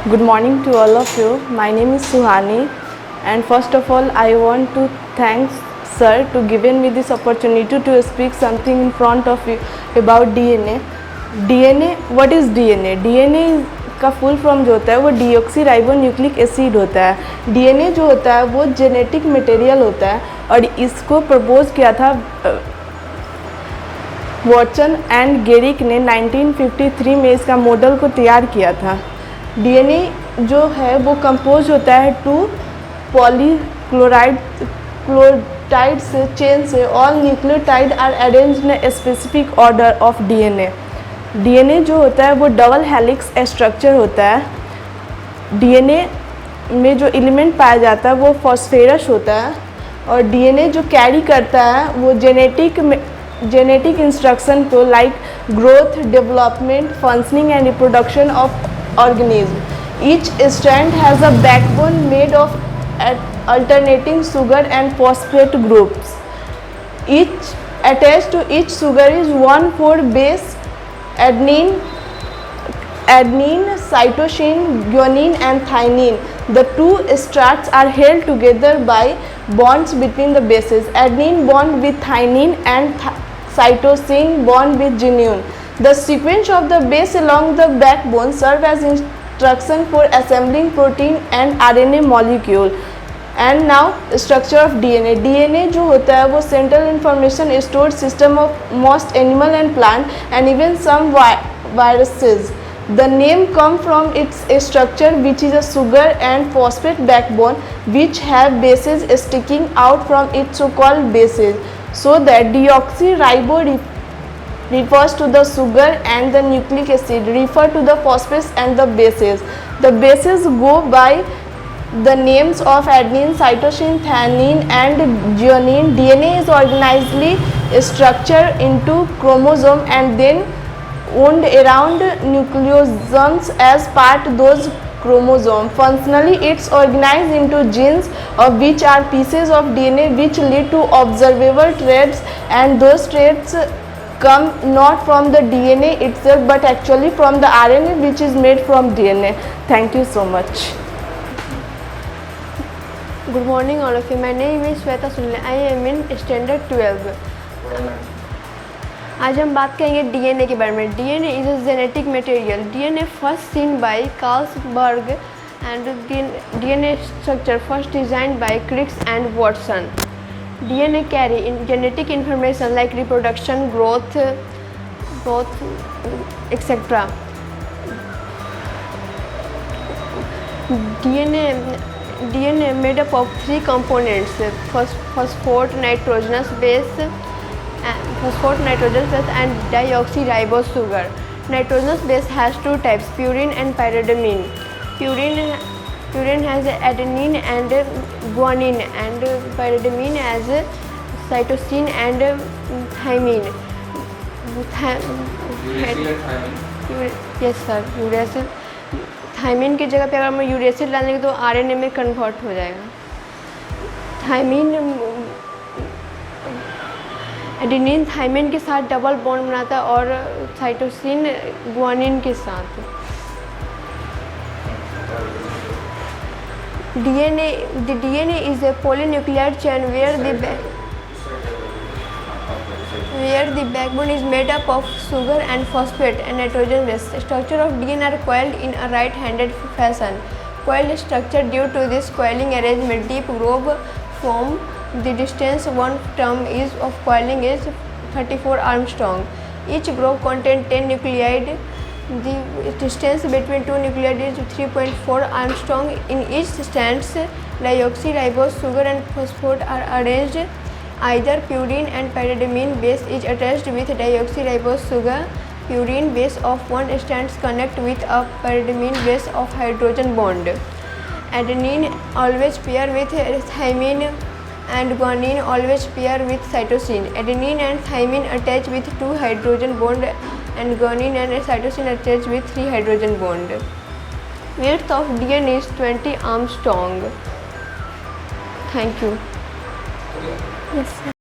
Good morning to all of you. My name is Suhani, and first of all I want to thank sir to giving me this opportunity to speak something in front of you about DNA. DNA, what is DNA? DNA का full form जो होता है वो deoxy ribo nucleic acid होता है। DNA जो होता है वो जेनेटिक मटेरियल होता है और इसको प्रपोज किया था वॉटसन एंड गेरिक ने 1953 में इसका मॉडल को तैयार किया था। डीएनए जो है वो कंपोज होता है 2 पॉलीक्लोराइड से चेन से। All nucleotide are arranged in a specific order of DNA. DNA जो होता है वो डबल हेलिक्स स्ट्रक्चर होता है। डीएनए में जो एलिमेंट पाया जाता है वो फॉस्फेरस होता है और डीएनए जो कैरी करता है वो जेनेटिक इंस्ट्रक्शन को like growth, development, functioning and reproduction of organism. Each strand has a backbone made of alternating sugar and phosphate groups. Each attached to each sugar is 1,4 base adenine, cytosine, guanine and thymine. The two strands are held together by bonds between the bases. Adenine bond with thymine and cytosine bond with guanine. The sequence of the base along the backbone serve as instruction for assembling protein and RNA molecule. And now structure of DNA. DNA जो होता है वो central information stored system of most animal and plant and even some viruses. The name come from its structure which is a sugar and phosphate backbone which have bases sticking out from its so-called bases. So that deoxyribo refers to the sugar and the nucleic acid refer to the phosphates and the bases. The bases go by the names of adenine, cytosine, thymine and guanine. DNA is organically structured into chromosome and then wound around nucleosomes as part those chromosome. Functionally it's organized into genes of which are pieces of DNA which lead to observable traits, and those traits come not from the DNA itself but actually from the RNA which is made from DNA. Thank you so much. Good morning all of you. My name is Shweta Sunil. I am in standard 12. आज हम बात करेंगे DNA के बारे में। DNA is a genetic material. DNA first seen by Carlsberg and DNA structure first designed by Cricks and Watson. DNA carry in genetic information like reproduction, growth, etc. DNA made up of 3 components: phosphate, nitrogenous base, and deoxyribose sugar. Nitrogenous base has 2 types: purine and pyridamine. Purine has adenine and guanine, and pyridamine has cytosine and thymine. Yes sir, uracil. Thymine की जगह पे अगर हम uracil डालेंगे तो RNA में convert हो जाएगा. थाइमिन एडेनिन थाइमिन के साथ डबल बॉन्ड बनाता है और साइटोसिन गुआनिन के साथ. The DNA is a polynuclear chain where the backbone is made up of sugar and phosphate and nitrogen base. Structure of DNA are coiled in a right-handed fashion. Coiled structure. Due to this coiling arrangement, deep groove form. The distance one term is of coiling is 34 Armstrong. Each groove contains 10 nuclei. The distance between 2 nuclei is 3.4 Armstrong. In each strands, deoxyribose sugar and phosphate are arranged. Either purine and pyridamine base is attached with deoxyribose sugar. Purine base of one strand connect with a pyridamine base of hydrogen bond. Adenine always pair with thymine and guanine always pair with cytosine. Adenine and thymine attach with 2 hydrogen bond and guanine and cytosine attach with 3 hydrogen bond. Width of DNA is 20 Armstrong. Thank you. Yes.